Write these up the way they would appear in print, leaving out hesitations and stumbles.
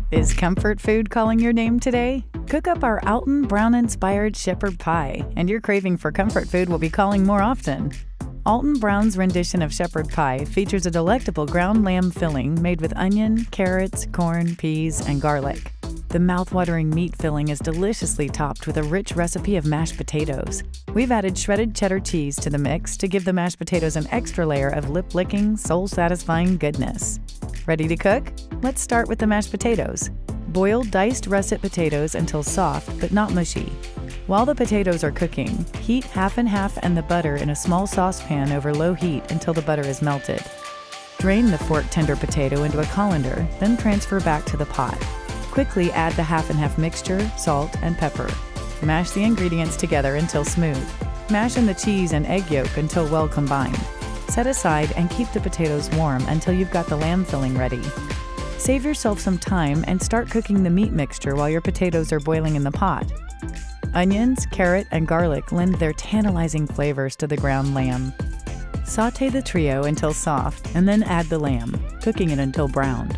Is comfort food calling your name today? Cook up our Alton Brown-inspired shepherd pie, and your craving for comfort food will be calling more often. Alton Brown's rendition of shepherd pie features a delectable ground lamb filling made with onion, carrots, corn, peas, and garlic. The mouth-watering meat filling is deliciously topped with a rich recipe of mashed potatoes. We've added shredded cheddar cheese to the mix to give the mashed potatoes an extra layer of lip-licking, soul-satisfying goodness. Ready to cook? Let's start with the mashed potatoes. Boil diced russet potatoes until soft but not mushy. While the potatoes are cooking, heat half and half and the butter in a small saucepan over low heat until the butter is melted. Drain the fork tender potato into a colander, then transfer back to the pot. Quickly add the half and half mixture, salt, and pepper. Mash the ingredients together until smooth. Mash in the cheese and egg yolk until well combined. Set aside and keep the potatoes warm until you've got the lamb filling ready. Save yourself some time and start cooking the meat mixture while your potatoes are boiling in the pot. Onions, carrot, and garlic lend their tantalizing flavors to the ground lamb. Sauté the trio until soft and then add the lamb, cooking it until browned.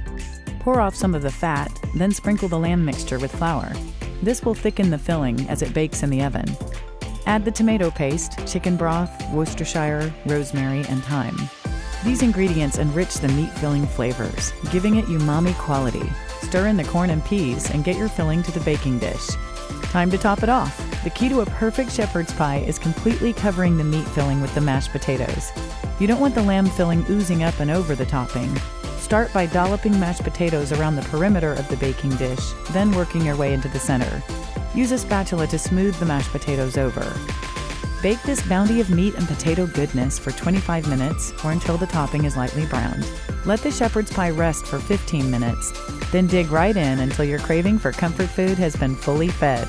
Pour off some of the fat, then sprinkle the lamb mixture with flour. This will thicken the filling as it bakes in the oven. Add the tomato paste, chicken broth, Worcestershire, rosemary, and thyme. These ingredients enrich the meat-filling flavors, giving it umami quality. Stir in the corn and peas and get your filling to the baking dish. Time to top it off. The key to a perfect shepherd's pie is completely covering the meat filling with the mashed potatoes. You don't want the lamb filling oozing up and over the topping. Start by dolloping mashed potatoes around the perimeter of the baking dish, then working your way into the center. Use a spatula to smooth the mashed potatoes over. Bake this bounty of meat and potato goodness for 25 minutes or until the topping is lightly browned. Let the shepherd's pie rest for 15 minutes, then dig right in until your craving for comfort food has been fully fed.